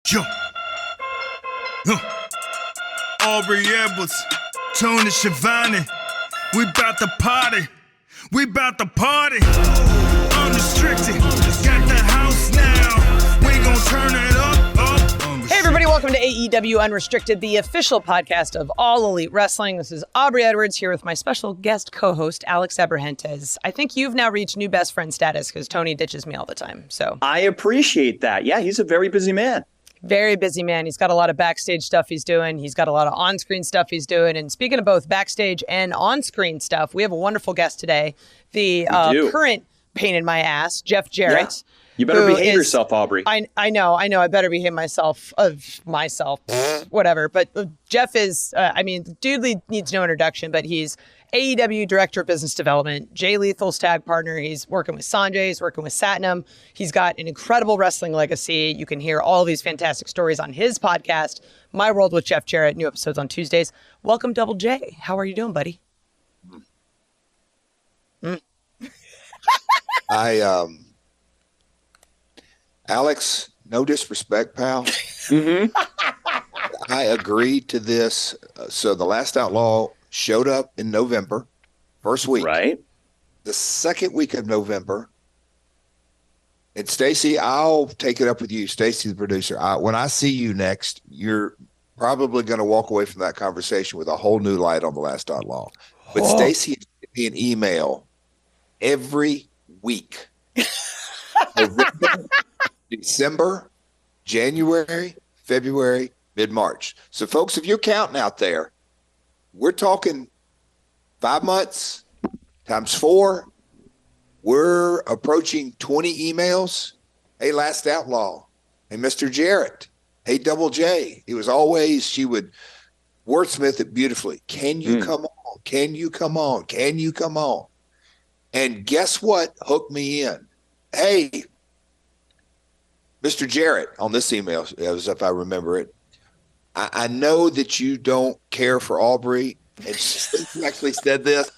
Yo. Aubrey Edwards, Tony Schiavone. We bout to party. We bout to party. Unrestricted. Got the house now. We gon' turn it up. Hey everybody, welcome to AEW Unrestricted, the official podcast of All Elite Wrestling. This is Aubrey Edwards here with my special guest co-host, Alex Abrahantes. I think you've now reached new best friend status because Tony ditches me all the time. So I appreciate that. Yeah, he's a very busy man. Very busy man. He's got a lot of backstage stuff he's doing. He's got a lot of on-screen stuff he's doing. And speaking of both backstage and on-screen stuff, we have a wonderful guest today. The current pain in my ass, Jeff Jarrett. Yeah. You better behave yourself, Aubrey. I know. I better behave myself. Whatever. But Jeff is, dude needs no introduction, but he's AEW Director of Business Development, Jay Lethal's tag partner. He's working with Sonjay. He's working with Satnam. He's got an incredible wrestling legacy. You can hear all these fantastic stories on his podcast, My World with Jeff Jarrett. New episodes on Tuesdays. Welcome, Double J. How are you doing, buddy? Alex, no disrespect, pal. I agreed to this. So the Last Outlaw showed up in November, first week. Right. The second week of November. And Stacy, I'll take it up with you. Stacy, the producer. When I see you next, you're probably going to walk away from that conversation with a whole new light on the Last Outlaw. But Stacy is sending me an email every week. December, January, February, mid-March. So, folks, if you're counting out there, we're talking 5 months times 4. We're approaching 20 emails. Hey, Last Outlaw. Hey, Mr. Jarrett. Hey, Double J. It was always, she would wordsmith it beautifully. Can you come on? Can you come on? Can you come on? And guess what hooked me in? Hey, Mr. Jarrett, on this email, as if I remember it, I know that you don't care for Aubrey, and she actually said this,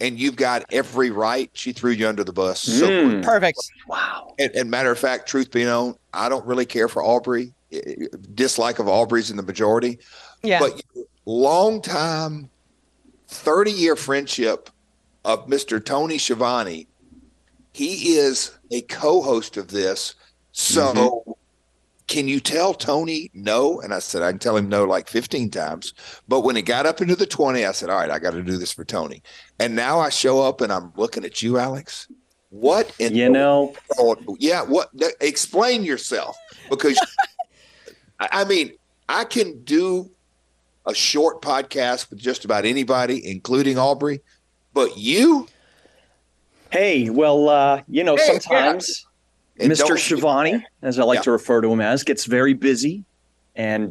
and you've got every right. She threw you under the bus. So perfect. Wow. And matter of fact, truth be known, I don't really care for Aubrey. Dislike of Aubrey's in the majority. Yeah. But long time, 30-year friendship of Mr. Tony Schiavone, he is a co-host of this. So can you tell Tony no? And I said, I can tell him no like 15 times. But when it got up into the 20, I said, all right, I got to do this for Tony. And now I show up and I'm looking at you, Alex. What in what? Explain yourself. Because, I can do a short podcast with just about anybody, including Aubrey. But you? Hey, well, sometimes... And Mr. Schiavone, as I like to refer to him as, gets very busy, and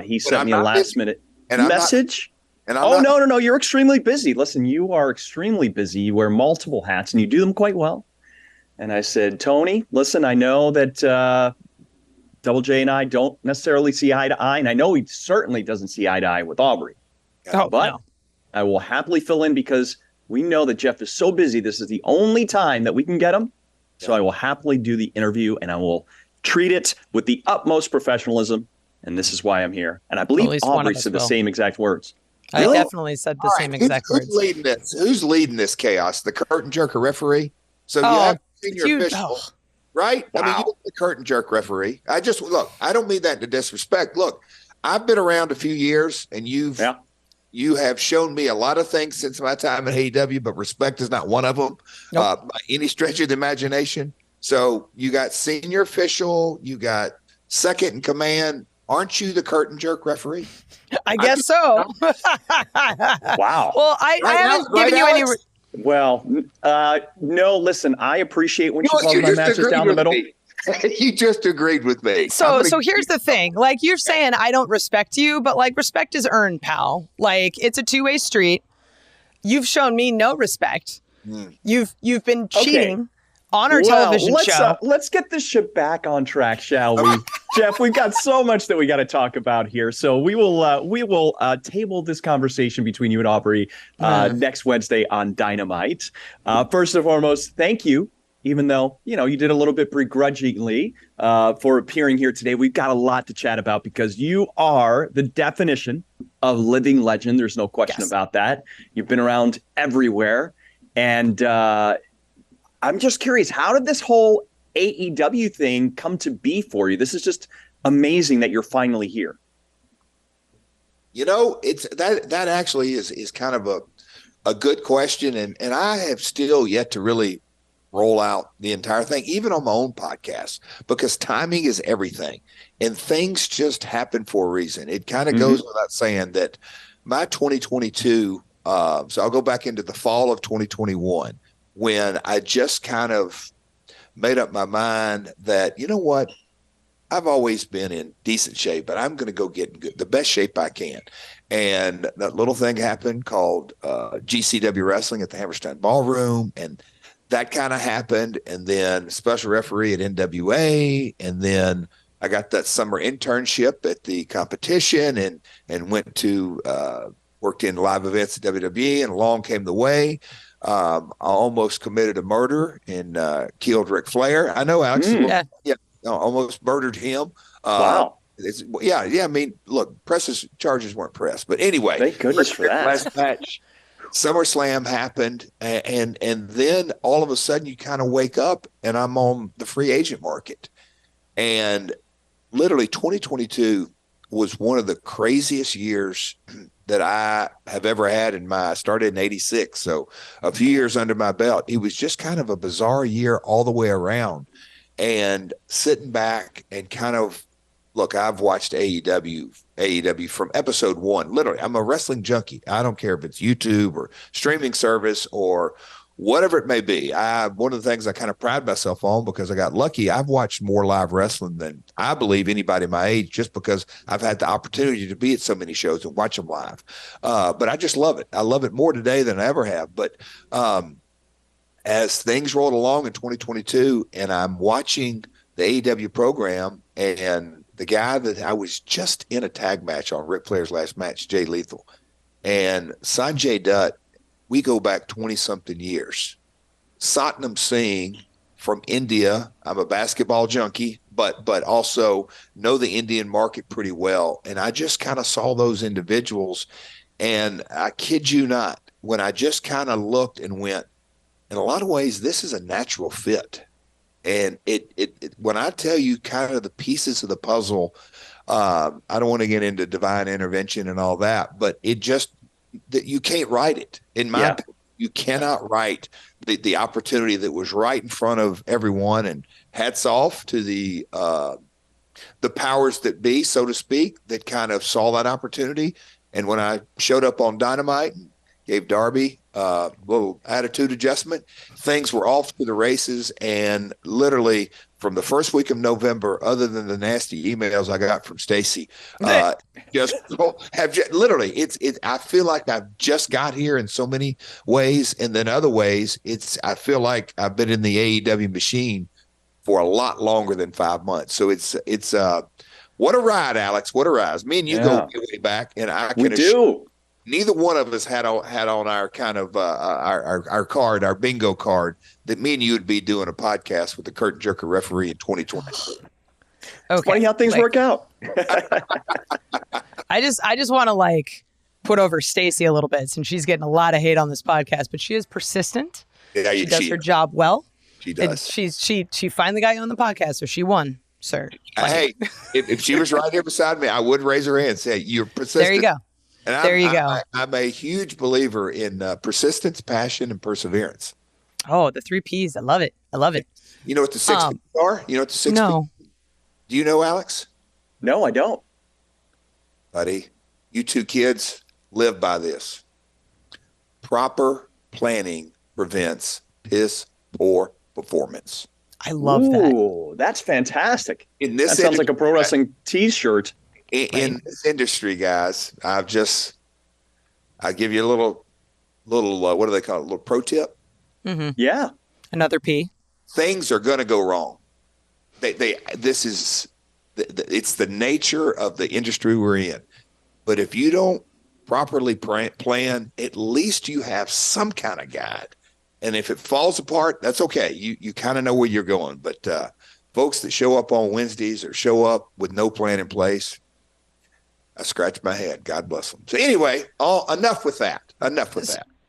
he sent me a last-minute message. No, you're extremely busy. Listen, you are extremely busy. You wear multiple hats, and you do them quite well. And I said, Tony, listen, I know that Double J and I don't necessarily see eye to eye, and I know he certainly doesn't see eye to eye with Aubrey. But I will happily fill in because we know that Jeff is so busy. This is the only time that we can get him. So I will happily do the interview, and I will treat it with the utmost professionalism. And this is why I'm here. And I believe Aubrey said the same exact words. I definitely said the same exact words. Who's leading this? Who's leading this chaos? The curtain jerker referee? So you have senior official, right? Wow. You're the curtain jerk referee. I don't mean that to disrespect. Look, I've been around a few years, and you have shown me a lot of things since my time at AEW, but respect is not one of them by any stretch of the imagination. So you got senior official, you got second in command. Aren't you the curtain jerk referee? I guess so. Wow. Well, I haven't given you any. Well, no, listen, I appreciate when you call my matches down the middle. You just agreed with me. So here's the thing. Like, you're saying I don't respect you, but like, respect is earned, pal. Like, it's a two-way street. You've shown me no respect. You've been cheating on our television show. Let's get this shit back on track, shall we? Jeff, we've got so much that we got to talk about here. So we will table this conversation between you and Aubrey next Wednesday on Dynamite. First and foremost, thank you even though, you did a little bit begrudgingly for appearing here today. We've got a lot to chat about because you are the definition of living legend. There's no question about that. You've been around everywhere. And I'm just curious, how did this whole AEW thing come to be for you? This is just amazing that you're finally here. It's that actually is kind of a good question. And I have still yet to really roll out the entire thing, even on my own podcast, because timing is everything and things just happen for a reason. It kind of goes without saying that my 2022, so I'll go back into the fall of 2021 when I just kind of made up my mind that, you know what, I've always been in decent shape, but I'm going to go get in the best shape I can. And that little thing happened called GCW Wrestling at the Hammerstein Ballroom, and that kind of happened. And then special referee at NWA, and then I got that summer internship at the competition and went to worked in live events at WWE, and along came the way. I almost committed a murder and killed Ric Flair. I know, Alex. Almost murdered him. Wow. Yeah. I mean, look, charges weren't pressed, but anyway. Thank goodness for that. Last match, SummerSlam happened, and then all of a sudden you kind of wake up, and I'm on the free agent market, and literally 2022 was one of the craziest years that I have ever had I started in 86. So a few years under my belt. It was just kind of a bizarre year all the way around. And sitting back and kind of, look, I've watched AEW from episode one. Literally, I'm a wrestling junkie. I don't care if it's YouTube or streaming service or whatever it may be. One of the things I kind of pride myself on, because I got lucky, I've watched more live wrestling than I believe anybody my age, just because I've had the opportunity to be at so many shows and watch them live. But I just love it. I love it more today than I ever have. But as things rolled along in 2022, and I'm watching the AEW program, and the guy that I was just in a tag match on, Ric Flair's last match, Jay Lethal, and Sonjay Dutt, we go back 20-something years. Satnam Singh from India. I'm a basketball junkie, but also know the Indian market pretty well. And I just kind of saw those individuals, and I kid you not, when I just kind of looked and went, in a lot of ways, this is a natural fit. And it when I tell you kind of the pieces of the puzzle, I don't want to get into divine intervention and all that, but it just, that you can't write it. In my opinion, you cannot write the opportunity that was right in front of everyone. And hats off to the powers that be, so to speak, that kind of saw that opportunity. And when I showed up on Dynamite and gave Darby a little attitude adjustment, things were off to the races. And literally from the first week of November, other than the nasty emails I got from Stacy, I feel like I've just got here in so many ways. And then other ways, I feel like I've been in the AEW machine for a lot longer than 5 months. So it's what a ride, Alex. What a ride. Me and you go way back, and I can do. Neither one of us had on our kind of our card, our bingo card, that me and you would be doing a podcast with the curtain jerker referee in 2020. It's funny how things work out. I just want to put over Stacy a little bit, since she's getting a lot of hate on this podcast, but she is persistent. Yeah, she does her job well. She does. And she finally got you on the podcast, so she won, sir. Hey, if she was right here beside me, I would raise her hand and say, "You're persistent." There you go. And there you go. I'm a huge believer in persistence, passion, and perseverance. Oh, the 3 Ps. I love it. You know what the 6 Ps are? You know what the 6 No. Ps? Do you know, Alex? No, I don't. Buddy, you two kids live by this. Proper planning prevents piss poor performance. I love that. Ooh, that's fantastic. That sounds like a pro wrestling T-shirt. In this industry, guys, I'll give you a little what do they call it? A little pro tip. Mm-hmm. Yeah. Another P. Things are going to go wrong. It's the nature of the industry we're in. But if you don't properly plan, at least you have some kind of guide And if it falls apart, that's okay. You kind of know where you're going. But folks that show up on Wednesdays or show up with no plan in place, I scratch my head. God bless them. So anyway, enough with that.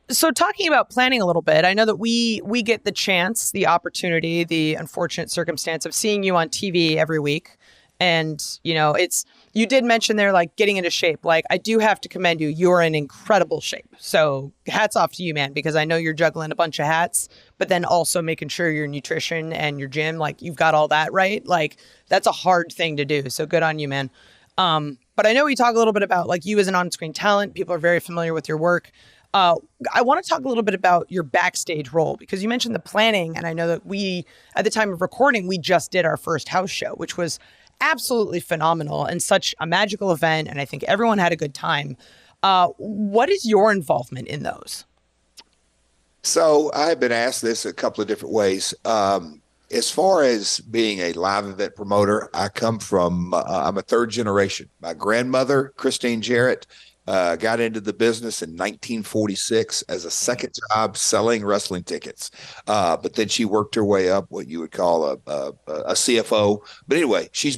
So talking about planning a little bit, I know that we get the chance, the opportunity, the unfortunate circumstance of seeing you on TV every week. And, you did mention there, like, getting into shape. Like, I do have to commend you. You're in incredible shape. So hats off to you, man, because I know you're juggling a bunch of hats, but then also making sure your nutrition and your gym, like, you've got all that right. Like, that's a hard thing to do. So good on you, man. But I know we talk a little bit about, like, you as an on-screen talent. People are very familiar with your work. I want to talk a little bit about your backstage role, because you mentioned the planning. And I know that at the time of recording, we just did our first house show, which was absolutely phenomenal and such a magical event. And I think everyone had a good time. What is your involvement in those? So I have been asked this a couple of different ways. As far as being a live event promoter, I come from, I'm a third generation. My grandmother, Christine Jarrett, got into the business in 1946 as a second job selling wrestling tickets. But then she worked her way up what you would call a CFO. But anyway, she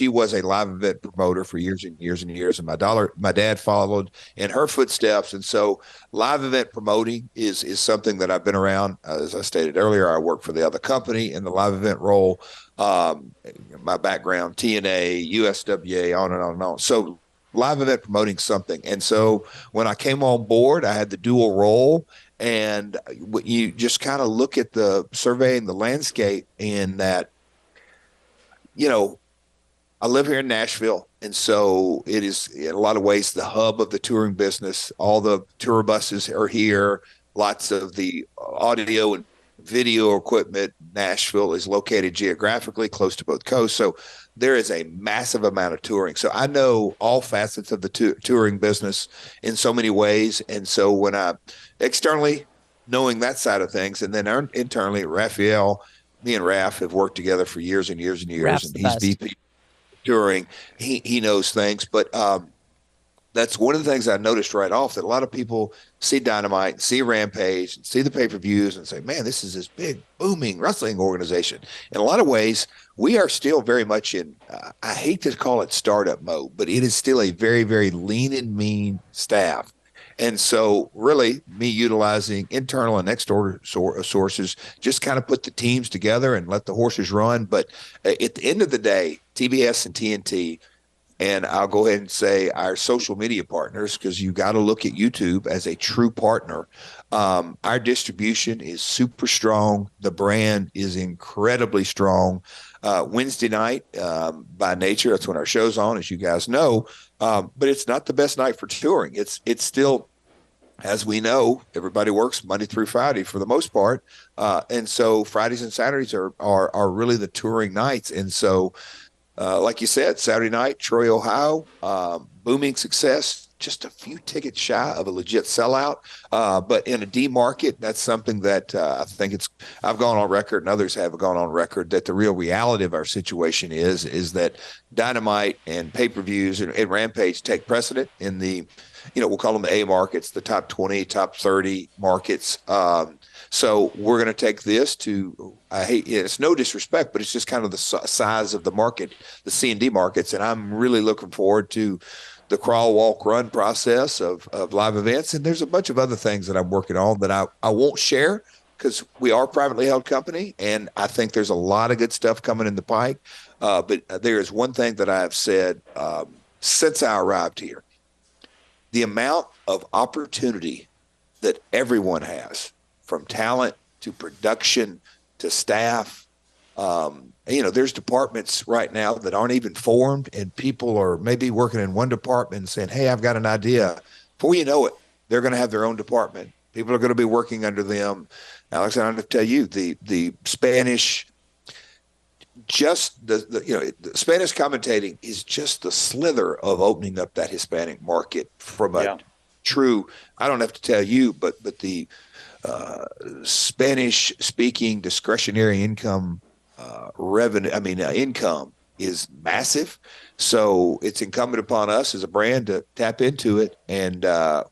was a live event promoter for years and years and years. And my dad followed in her footsteps. And so live event promoting is something that I've been around. As I stated earlier, I work for the other company in the live event role. My background, TNA, USWA, on and on and on. So live event promoting something. And so when I came on board, I had the dual role, and you just kind of look at surveying the landscape in that, I live here in Nashville. And so it is in a lot of ways the hub of the touring business. All the tour buses are here. Lots of the audio and video equipment. Nashville is located geographically close to both coasts. So there is a massive amount of touring. So I know all facets of the touring business in so many ways. And so when I externally knowing that side of things, and then internally, Raphael, me and Raph have worked together for years and years and years. Raph's and the he's best. VP touring. He knows things, but that's one of the things I noticed right off, that a lot of people see Dynamite, see Rampage, and see the pay-per-views and say, man, this is this big, booming wrestling organization. In a lot of ways, we are still very much in, I hate to call it startup mode, but it is still a very, very lean and mean staff. And so really me utilizing internal and external sources, just kind of put the teams together and let the horses run. But at the end of the day, TBS and TNT, and I'll go ahead and say our social media partners, because you got to look at YouTube as a true partner. Our distribution is super strong. The brand is incredibly strong. Wednesday night, by nature, that's when our show's on, as you guys know. But it's not the best night for touring. It's still, as we know, everybody works Monday through Friday for the most part. And so Fridays and Saturdays are really the touring nights. And so, like you said, Saturday night, Troy, Ohio, booming success, just a few tickets shy of a legit sellout. But in a D market, that's something that I think I've gone on record, and others have gone on record, that the real reality of our situation is that Dynamite and pay-per-views and Rampage take precedent in the, we'll call them the A markets, the top 20, top 30 markets. So we're going to take this to, it's no disrespect, but it's just kind of the size of the market, the C&D markets. And I'm really looking forward to the crawl, walk, run process of live events. And there's a bunch of other things that I'm working on that I won't share, because we are a privately held company. And I think there's a lot of good stuff coming in the pike. But there is one thing that I have said since I arrived here: the amount of opportunity that everyone has, from talent to production to staff. There's departments right now that aren't even formed, and people are maybe working in one department and saying, hey, I've got an idea. Before you know it, they're going to have their own department. People are going to be working under them. Alex, I have to tell you, the Spanish, just the Spanish commentating is just the slither of opening up that Hispanic market from a true, I don't have to tell you, but the Spanish speaking discretionary income income is massive. So it's incumbent upon us as a brand to tap into it. And I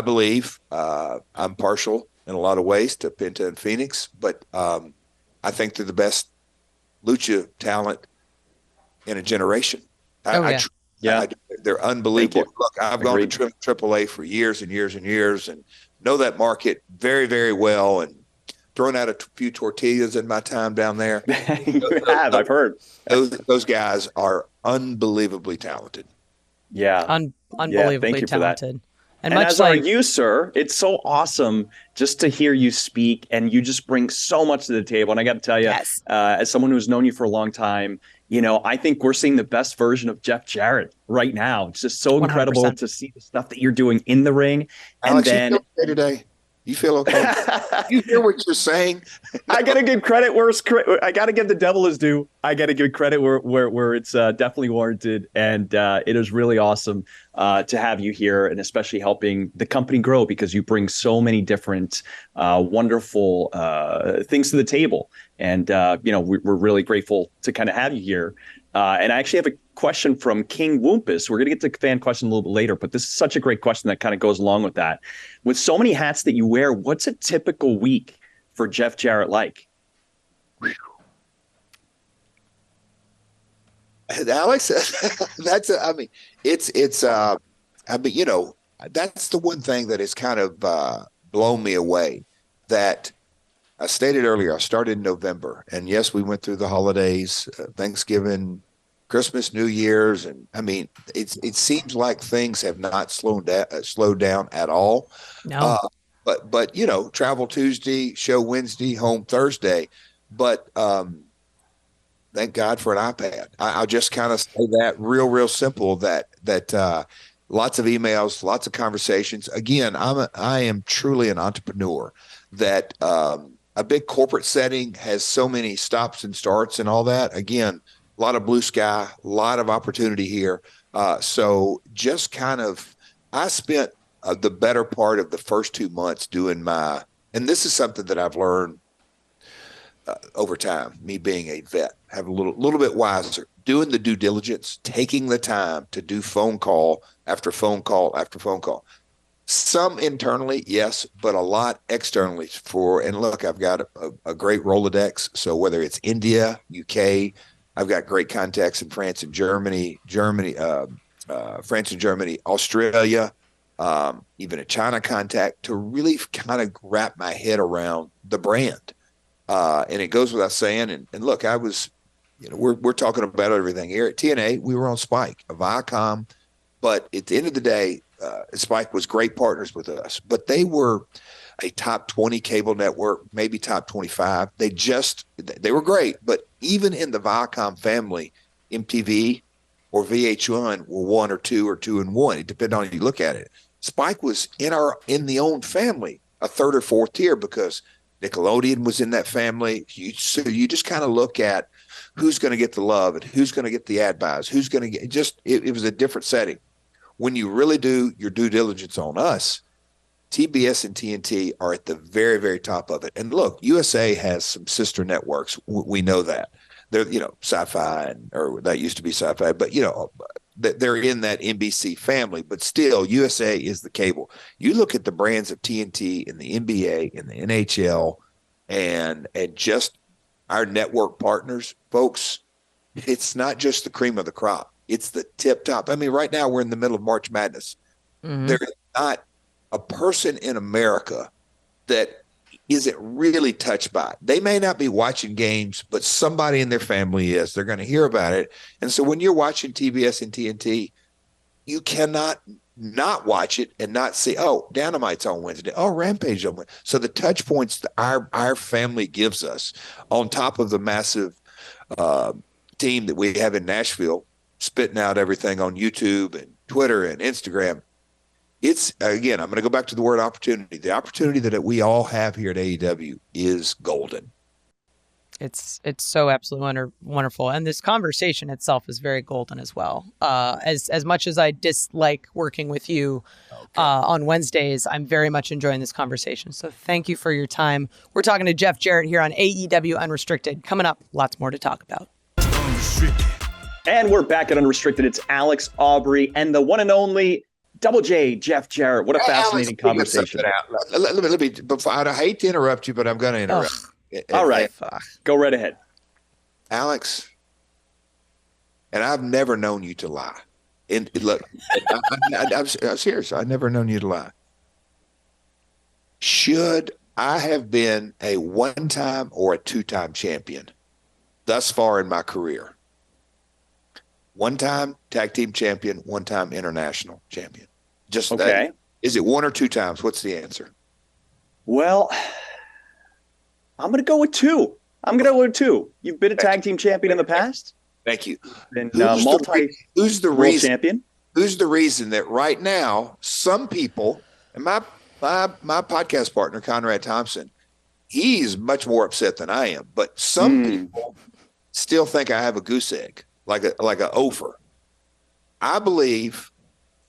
believe, I'm partial in a lot of ways to Penta and Phoenix, but I think they're the best lucha talent in a generation. They're unbelievable. Look, I've gone to AAA for years and years and years and know that market very, very well, and thrown out a few tortillas in my time down there. I've heard. Those guys are unbelievably talented. Yeah. Unbelievably thank you talented. For that. And much as are you, sir, it's so awesome just to hear you speak, and you just bring so much to the table. And I got to tell you, as someone who's known you for a long time, I think we're seeing the best version of Jeff Jarrett right now. It's just so 100%. Incredible to see the stuff that you're doing in the ring. Alex, you feel okay today? You feel okay? You hear what you're saying? I got to give credit where I got to give the devil his due. I got to give credit where it's definitely warranted. And it is really awesome to have you here, and especially helping the company grow, because you bring so many different wonderful things to the table. And, we're really grateful to kind of have you here. And I actually have a question from King Woompus. We're going to get to the fan question a little bit later, but this is such a great question that kind of goes along with that. With so many hats that you wear, what's a typical week for Jeff Jarrett like? Alex, that's the one thing that has kind of blown me away. That I stated earlier, I started in November, and yes, we went through the holidays, Thanksgiving, Christmas, New Year's, and it seems like things have not slowed down at all. No. But travel Tuesday, show Wednesday, home Thursday. But thank God for an iPad. I'll just kind of say that real simple. That lots of emails, lots of conversations. Again, I am truly an entrepreneur. That a big corporate setting has so many stops and starts and all that. Again, a lot of blue sky, a lot of opportunity here. So just kind of, I spent the better part of the first 2 months doing and this is something that I've learned over time, me being a vet, have a little bit wiser, doing the due diligence, taking the time to do phone call after phone call after phone call. Some internally, yes, but a lot externally and look, I've got a great Rolodex. So whether it's India, UK, I've got great contacts in France and Germany, Australia, even a China contact, to really kind of wrap my head around the brand. And it goes without saying. And look, I was, we're talking about everything here at TNA. We were on Spike, Viacom, but at the end of the day, Spike was great partners with us, but they were a top 20 cable network, maybe top 25. They were great, but even in the Viacom family, MTV or VH1 were 1 or 2 or 2 and 1. It depended on how you look at it. Spike was in the own family, a third or fourth tier, because Nickelodeon was in that family. So you just kind of look at who's going to get the love and who's going to get the ad buys, who's going to get it was a different setting. When you really do your due diligence on us, TBS and TNT are at the very, very top of it. And look, USA has some sister networks. We know that. They're, Sci-Fi, or that used to be Sci-Fi, but, they're in that NBC family. But still, USA is the cable. You look at the brands of TNT and the NBA and the NHL and just our network partners, folks, it's not just the cream of the crop. It's the tip top. Right now we're in the middle of March Madness. Mm-hmm. There is not a person in America that isn't really touched by it. They may not be watching games, but somebody in their family is. They're going to hear about it. And so when you're watching TBS and TNT, you cannot not watch it and not see, oh, Dynamite's on Wednesday. Oh, Rampage on Wednesday. So the touch points that our family gives us, on top of the massive team that we have in Nashville, spitting out everything on YouTube and Twitter and Instagram. It's, again, I'm going to go back to the word opportunity. The opportunity that we all have here at AEW is golden. It's so absolutely wonderful. And this conversation itself is very golden as well. As much as I dislike working with you on Wednesdays, I'm very much enjoying this conversation. So thank you for your time. We're talking to Jeff Jarrett here on AEW Unrestricted. Coming up, lots more to talk about. Unrestricted. And we're back at Unrestricted. It's Alex, Aubrey, and the one and only Double J, Jeff Jarrett. What a fascinating conversation. Let me, before, I hate to interrupt you, but I'm going to interrupt. All right. Go right ahead. Alex, and I've never known you to lie. And look, I'm serious. I've never known you to lie. Should I have been a one-time or a two-time champion thus far in my career? One-time tag team champion, one-time international champion. Just okay. Is it one or two times? What's the answer? Well, I'm going to go with two. You've been a tag team champion in the past. Thank you. Been who's the reason champion? Who's the reason that right now some people, and my podcast partner Conrad Thompson, he's much more upset than I am, but some people still think I have a goose egg, like a ofer. I believe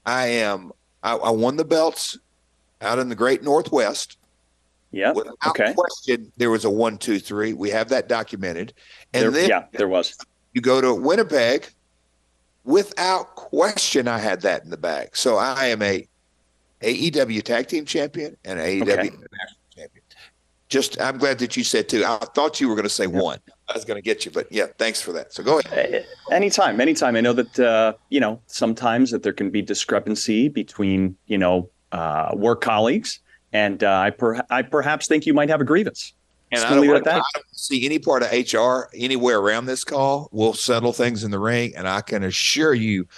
I won the belts out in the Great Northwest. Yeah. Without question, there was a 1, 2, 3. We have that documented. And there was. You go to Winnipeg, without question, I had that in the bag. So I am a AEW Tag Team Champion and AEW International Champion. I'm glad that you said two. I thought you were going to say one. I was going to get you, but yeah, thanks for that. So go ahead. Anytime. I know that, sometimes that there can be discrepancy between, work colleagues. And I perhaps think you might have a grievance. And I don't see any part of HR anywhere around this call. We'll settle things in the ring, and I can assure you,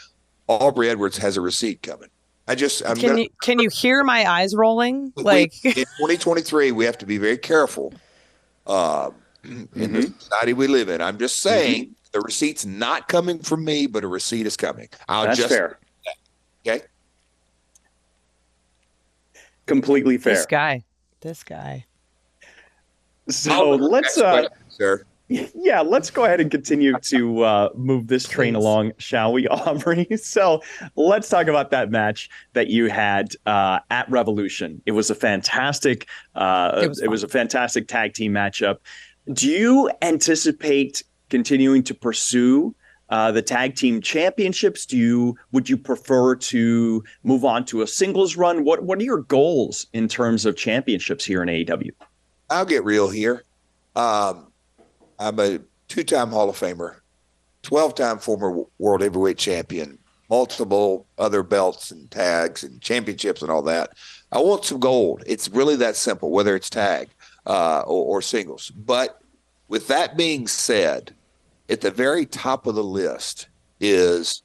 Aubrey Edwards has a receipt coming. Can you hear my eyes rolling? In 2023, we have to be very careful in the society we live in. I'm just saying the receipt's not coming from me, but a receipt is coming. That's fair. Okay. Completely fair. This guy. So let's go ahead and continue to move this train along, shall we, Aubrey? So let's talk about that match that you had at Revolution. It was a fantastic it was a fantastic tag team matchup. Do you anticipate continuing to pursue the tag team championships? Would you prefer to move on to a singles run? What are your goals in terms of championships here in AEW? I'll get real here. I'm a 2-time Hall of Famer, 12-time former world heavyweight champion, multiple other belts and tags and championships and all that. I want some gold. It's really that simple, whether it's tag or singles. But with that being said, at the very top of the list is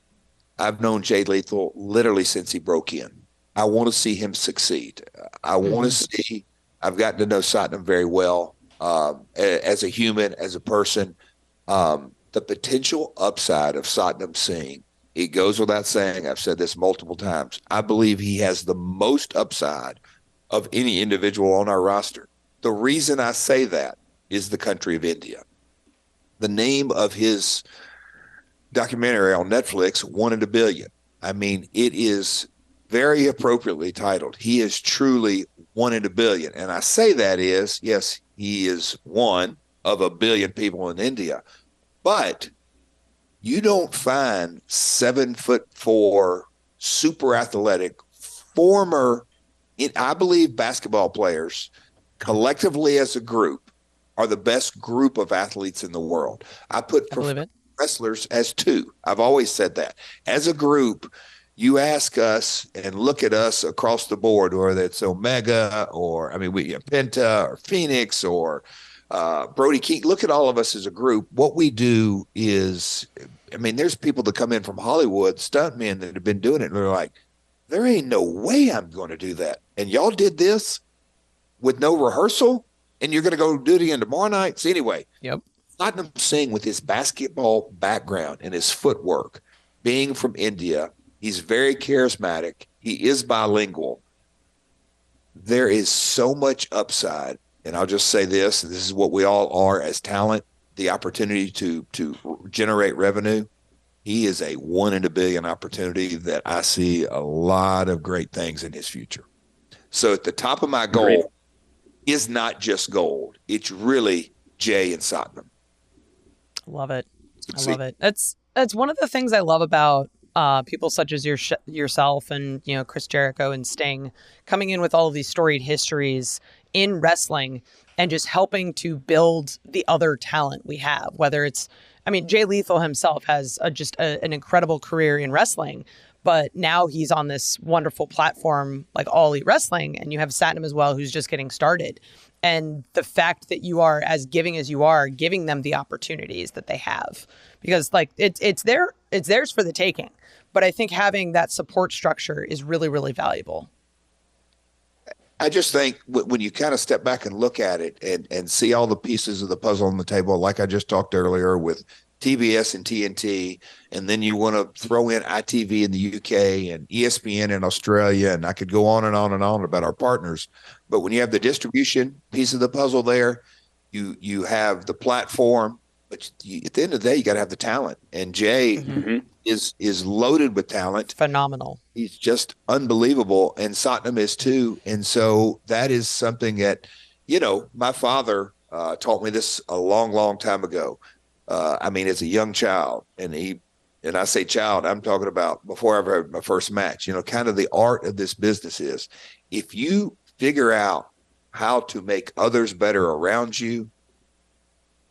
I've known Jay Lethal literally since he broke in. I want to see him succeed. I want to see. I've gotten to know Satnam very well as a human, as a person. The potential upside of Satnam Singh, it goes without saying. I've said this multiple times. I believe he has the most upside of any individual on our roster. The reason I say that is the country of India. The name of his documentary on Netflix, 1 in a Billion. I mean, it is very appropriately titled. He is truly 1 in a billion. And I say that is, yes, he is one of a billion people in India, but you don't find 7'4", super athletic, former, I believe basketball players collectively as a group are the best group of athletes in the world. I put wrestlers as two. I've always said that. As a group, you ask us and look at us across the board, whether it's Omega or, Penta or Phoenix or Brody King. Look at all of us as a group. What we do is, there's people that come in from Hollywood, stuntmen that have been doing it, and they're like, there ain't no way I'm going to do that. And y'all did this with no rehearsal, and you're going to go do it again tomorrow night? So anyway, Satnam Singh, with his basketball background and his footwork, being from India, he's very charismatic. He is bilingual. There is so much upside. And I'll just say this is what we all are as talent, the opportunity to generate revenue. He is a 1 in a billion opportunity that I see a lot of great things in his future. So at the top of my goal is not just gold. It's really Jay and Satnam. Love it. I love it. That's one of the things I love about people such as yourself and, Chris Jericho and Sting coming in with all of these storied histories in wrestling and just helping to build the other talent we have, whether it's, Jay Lethal himself has an incredible career in wrestling, but now he's on this wonderful platform like All Elite Wrestling, and you have Satnam as well, who's just getting started. And the fact that you are as giving as you are, giving them the opportunities that they have, because like it's theirs for the taking. But I think having that support structure is really, really valuable. I just think when you kind of step back and look at it and see all the pieces of the puzzle on the table, like I just talked earlier with TBS and TNT, and then you want to throw in ITV in the UK and ESPN in Australia, and I could go on and on and on about our partners. But when you have the distribution piece of the puzzle there, you have the platform, but at the end of the day, you got to have the talent. And Jay is loaded with talent. Phenomenal. He's just unbelievable. And Satnam is too. And so that is something that, my father taught me this a long, long time ago. As a young child, and I say child, I'm talking about before I ever had my first match, kind of the art of this business is if you figure out how to make others better around you,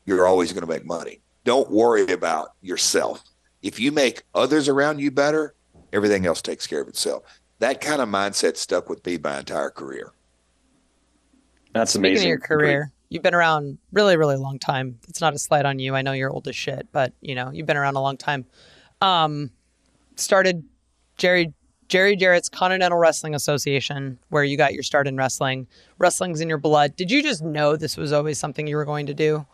you're always going to make money. Don't worry about yourself. If you make others around you better, everything else takes care of itself. That kind of mindset stuck with me my entire career. That's amazing. Speaking of your career, you've been around really, really long time. It's not a slight on you. I know you're old as shit, but you've been around a long time. Started Jerry Jarrett's Continental Wrestling Association, where you got your start in wrestling. Wrestling's in your blood. Did you just know this was always something you were going to do?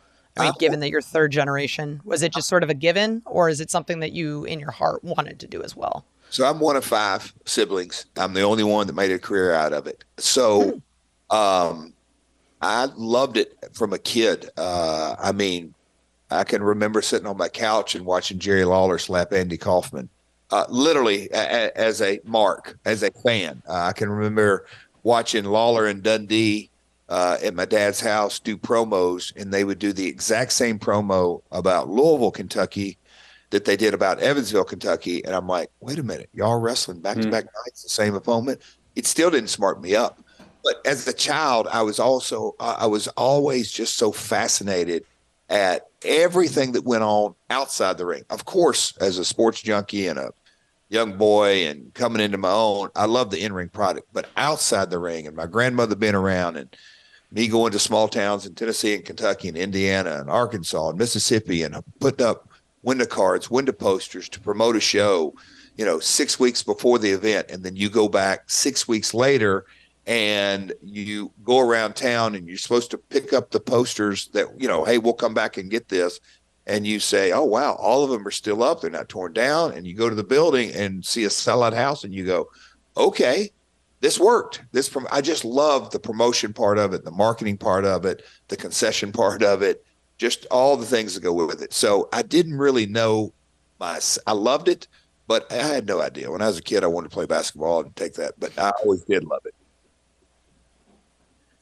Given that you're third generation, was it just sort of a given, or is it something that you in your heart wanted to do as well? So I'm one of 5 siblings. I'm the only one that made a career out of it. So, I loved it from a kid. I can remember sitting on my couch and watching Jerry Lawler slap Andy Kaufman, literally as a fan. I can remember watching Lawler and Dundee at my dad's house do promos, and they would do the exact same promo about Louisville, Kentucky that they did about Evansville, Kentucky. And I'm like, wait a minute, y'all wrestling back-to-back nights, the same opponent? It still didn't smart me up. But as a child, I was always just so fascinated at everything that went on outside the ring. Of course, as a sports junkie and a young boy and coming into my own, I love the in-ring product. But outside the ring, and my grandmother being around, and me going to small towns in Tennessee and Kentucky and Indiana and Arkansas and Mississippi and putting up window cards, window posters to promote a show, 6 weeks before the event. And then you go back 6 weeks later and you go around town and you're supposed to pick up the posters that, hey, we'll come back and get this. And you say, oh, wow, all of them are still up. They're not torn down. And you go to the building and see a sellout house and you go, okay, this worked. I just love the promotion part of it, the marketing part of it, the concession part of it, just all the things that go with it. So I didn't really know I loved it, but I had no idea. When I was a kid, I wanted to play basketball and take that, but I always did love it.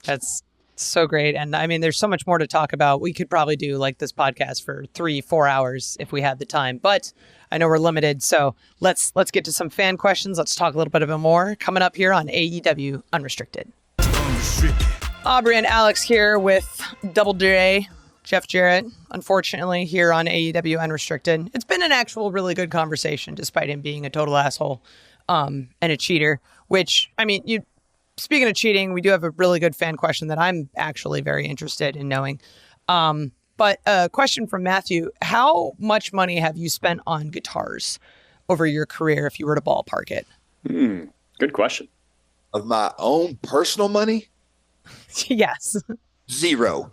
That's so great. And there's so much more to talk about. We could probably do like this podcast for 3-4 hours if we had the time, but I know we're limited. So let's get to some fan questions. Let's talk a little bit more coming up here on AEW Unrestricted. Aubrey and Alex here with Double J, Jeff Jarrett, unfortunately here on AEW Unrestricted. It's been an actual really good conversation, despite him being a total asshole and a cheater, which, speaking of cheating, we do have a really good fan question that I'm actually very interested in knowing. But a question from Matthew: how much money have you spent on guitars over your career, if you were to ballpark it? Good question. Of my own personal money? Yes. 0.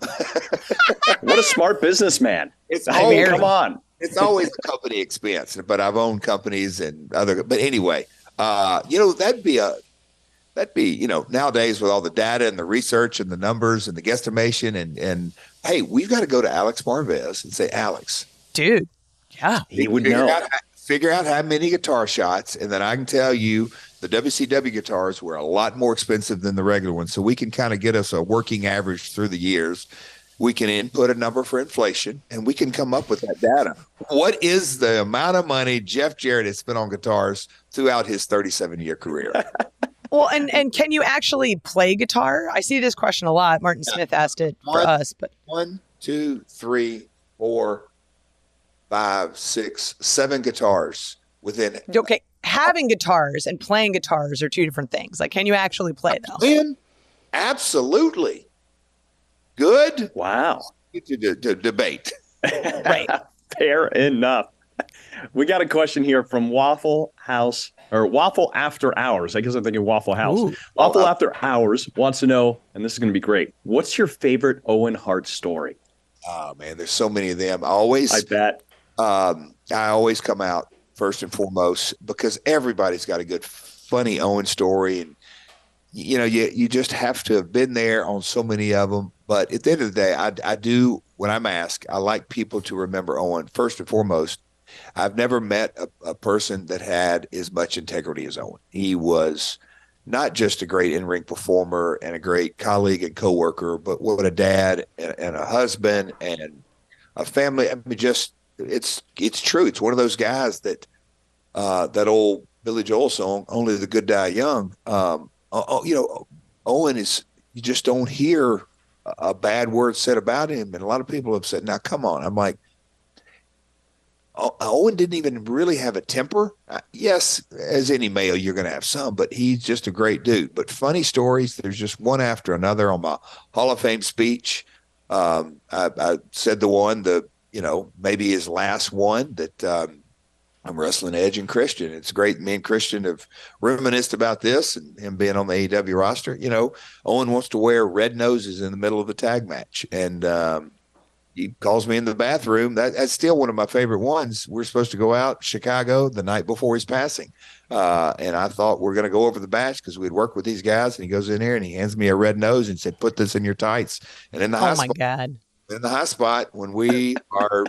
What a smart businessman. Come on. It's always a company expense, but I've owned companies and other. But anyway, that'd be nowadays with all the data and the research and the numbers and the guesstimation and hey, we've got to go to Alex Marvez and say, Alex, dude, yeah, he would know. Figure out how many guitar shots, and then I can tell you the WCW guitars were a lot more expensive than the regular ones, so we can kind of get us a working average through the years. we can input a number for inflation, and we can come up with that data. What is the amount of money Jeff Jarrett has spent on guitars throughout his 37-year career? Well, and can you actually play guitar? I see this question a lot. Martin Smith asked it for us, but 1, 2, 3, 4, 5, 6, 7 guitars within. Okay, having guitars and playing guitars are two different things. Like, can you actually play them? Absolutely. Good. Wow. To debate. Right. Fair enough. We got a question here from Waffle After Hours. I guess I'm thinking Waffle House. Ooh. Waffle After Hours wants to know, and this is going to be great, what's your favorite Owen Hart story? Oh, man, there's so many of them. I bet. I always come out first and foremost because everybody's got a good, funny Owen story. And, you know, you just have to have been there on so many of them. But at the end of the day, I do, when I'm asked, I like people to remember Owen first and foremost. I've never met a person that had as much integrity as Owen. He was not just a great in-ring performer and a great colleague and coworker, but what a dad and a husband and a family. I mean, just it's true. It's one of those guys that that old Billy Joel song, "Only the Good Die Young." You know, Owen is, you just don't hear a bad word said about him, and a lot of people have said, "Now, come on." I'm like, Owen didn't even really have a temper. Yes, as any male, you're going to have some, but he's just a great dude. But funny stories, there's just one after another. On my Hall of Fame speech, I said the one, maybe his last one, that I'm wrestling Edge and Christian. It's great. Me and Christian have reminisced about this and him being on the AEW roster. You know, Owen wants to wear red noses in the middle of the tag match. And he calls me in the bathroom. That's still one of my favorite ones. We're supposed to go out Chicago the night before his passing. And I thought we're going to go over the match because we'd worked with these guys. And he goes in there and he hands me a red nose and said, "Put this in your tights." And in the high spot, God. In the high spot, when we are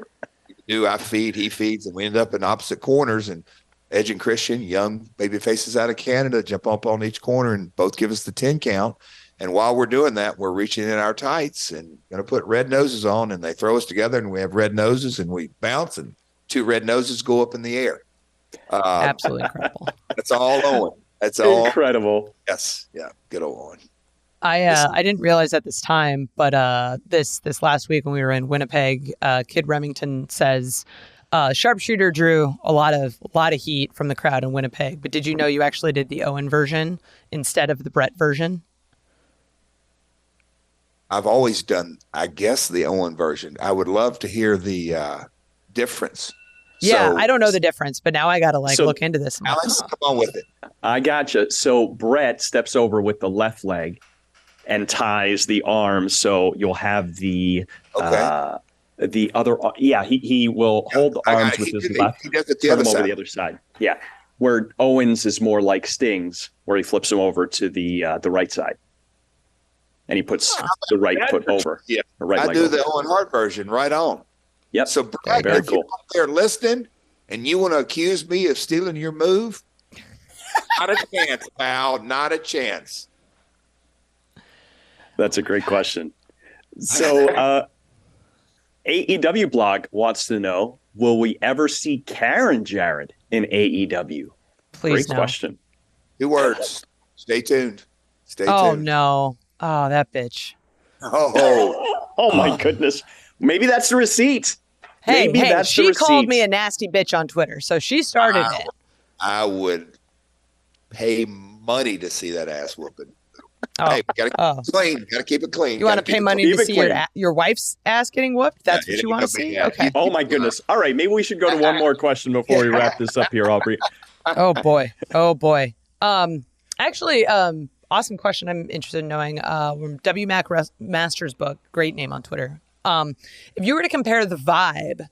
I feed, he feeds, and we end up in opposite corners. And Edge and Christian, young baby faces out of Canada, jump up on each corner and both give us the 10 count. And while we're doing that, we're reaching in our tights and going to put red noses on, and they throw us together and we have red noses and we bounce and 2 red noses go up in the air. Absolutely incredible. That's all Owen. That's all incredible. Yes. Yeah. Good old Owen. I didn't realize at this time, but this last week when we were in Winnipeg, Kid Remington says Sharpshooter drew a lot of heat from the crowd in Winnipeg. But did you know you actually did the Owen version instead of the Brett version? I've always done, I guess, the Owen version. I would love to hear the difference. Yeah, So, I don't know the difference, but now I got to look into this. Alex, come on with it. I gotcha. So Brett steps over with the left leg and ties the arm, so you'll have the other. Yeah, he will hold the arms with his left. He does it the turn other him over side. the other side. Yeah, where Owens is more like Sting's, where he flips him over to the right side, and he puts the right foot over. Yeah, the right I leg do over. the Owen Hart version right on. Yep. So, Brad, very if cool. you're up there listening and you want to accuse me of stealing your move, not a chance, pal. Not a chance. That's a great question. So, AEW blog wants to know: will we ever see Karen Jarrett in AEW? Please, Great no. question. 2 words. Stay tuned. Stay Oh tuned. no! Oh, that bitch. Oh, My goodness. Maybe that's the receipt. Hey, Maybe that's the she receipt. called me a nasty bitch on Twitter, so she started it. I would pay money to see that ass whooping. Oh, Hey, gotta keep it clean. You want to pay money Keep to it see clean. your wife's ass getting whooped? That's Yeah, what it you ain't want to gonna be see? that. Okay. Oh my goodness. All right, maybe we should go to one more question before we wrap this up here, Aubrey. Oh boy. Actually, awesome question. I'm interested in knowing from W Mac Masters book. Great name on Twitter. If you were to compare the vibe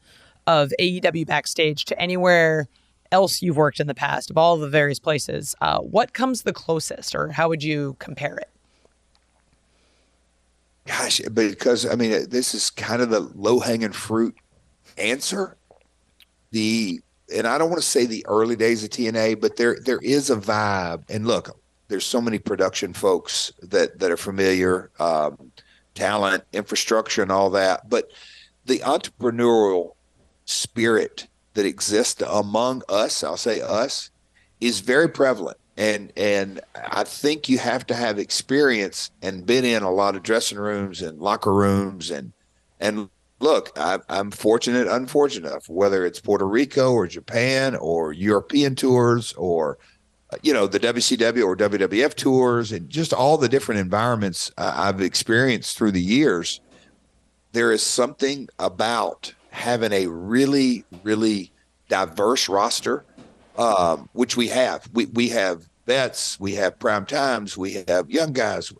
of AEW Backstage to anywhere else you've worked in the past, of all the various places, what comes the closest, or how would you compare it? Gosh, because I mean, this is kind of the low-hanging fruit answer. And I don't want to say the early days of TNA, but there is a vibe. And look, there's so many production folks that are familiar. talent, infrastructure, and all that. But the entrepreneurial spirit that exists among us, I'll say us, is very prevalent. And I think you have to have experience and been in a lot of dressing rooms and locker rooms. And look, I'm fortunate, unfortunate, whether it's Puerto Rico or Japan or European tours or, the WCW or WWF tours and just all the different environments I've experienced through the years. There is something about having a really, really diverse roster, which we have. We have vets, we have prime times, we have young guys,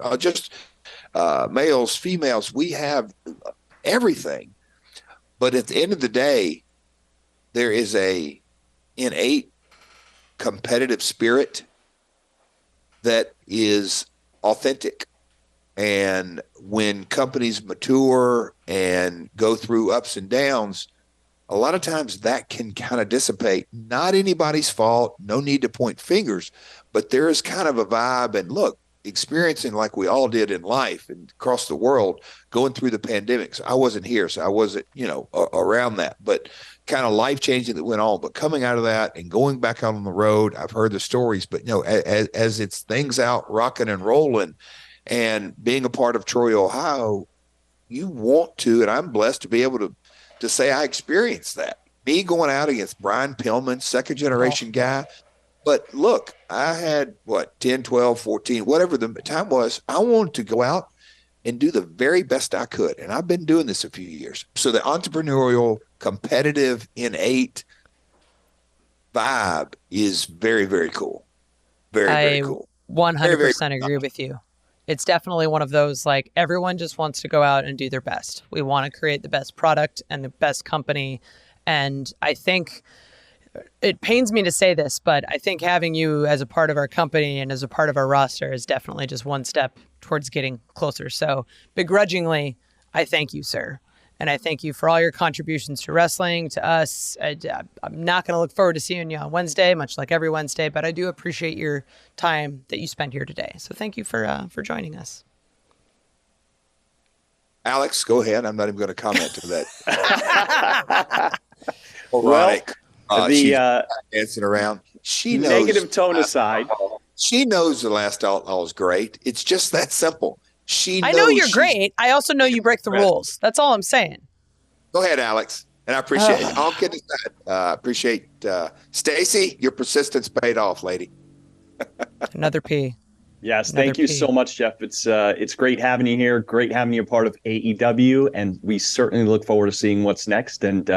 males, females. We have everything. But at the end of the day, there is a innate competitive spirit that is authentic. And when companies mature and go through ups and downs, a lot of times that can kind of dissipate. Not anybody's fault, no need to point fingers, but there is kind of a vibe. And look, experiencing like we all did in life and across the world, going through the pandemics. I wasn't here, so I wasn't, around that, but kind of life-changing that went on. But coming out of that and going back out on the road, I've heard the stories, but as it's things out rocking and rolling and being a part of Troy, Ohio, you want to, and I'm blessed to be able to say I experienced that. Me going out against Brian Pillman, second generation guy. But look, I had 10, 12, 14, whatever the time was. I wanted to go out and do the very best I could. And I've been doing this a few years. So the entrepreneurial, competitive, innate vibe is very, very cool. Very cool. 100% agree with you. It's definitely one of those, like, everyone just wants to go out and do their best. We want to create the best product and the best company. And I think it pains me to say this, but I think having you as a part of our company and as a part of our roster is definitely just one step towards getting closer. So begrudgingly, I thank you, sir. And I thank you for all your contributions to wrestling, to us. I'm not going to look forward to seeing you on Wednesday, much like every Wednesday, but I do appreciate your time that you spent here today. So thank you for joining us. Alex, go ahead. I'm not even going to comment to that. Erotic. She's dancing around. She knows. Negative tone aside. She knows the Last Outlaw is great. It's just that simple. I know you're great. I also know you break the rules. That's all I'm saying. Go ahead, Alex. And I appreciate it. All kidding aside, appreciate Stacy. Your persistence paid off, lady. Another P. Yes, thank you so much, Jeff. It's great having you here. Great having you a part of AEW, and we certainly look forward to seeing what's next. And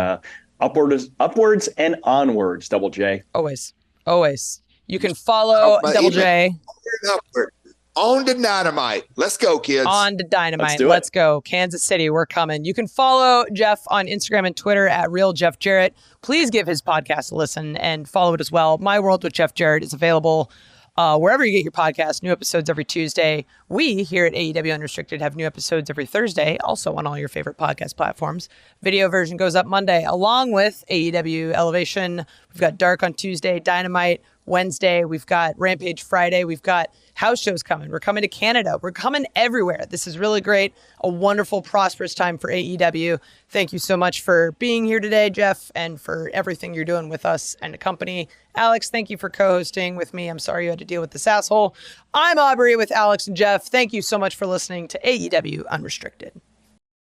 upwards and onwards, Double J. Always. You can follow Double J. On to Dynamite. Let's go, kids. On to Dynamite. Let's go. Kansas City, we're coming. You can follow Jeff on Instagram and Twitter at Real Jeff Jarrett. Please give his podcast a listen and follow it as well. My World with Jeff Jarrett is available wherever you get your podcast. New episodes every Tuesday. We here at AEW Unrestricted have new episodes every Thursday, also on all your favorite podcast platforms. Video version goes up Monday, along with AEW Elevation. We've got Dark on Tuesday, Dynamite Wednesday. We've got Rampage Friday. We've got house shows coming. We're coming to Canada. We're coming everywhere. This is really great. A wonderful, prosperous time for AEW. Thank you so much for being here today, Jeff, and for everything you're doing with us and the company. Alex, thank you for co-hosting with me. I'm sorry you had to deal with this asshole. I'm Aubrey with Alex and Jeff. Thank you so much for listening to AEW Unrestricted.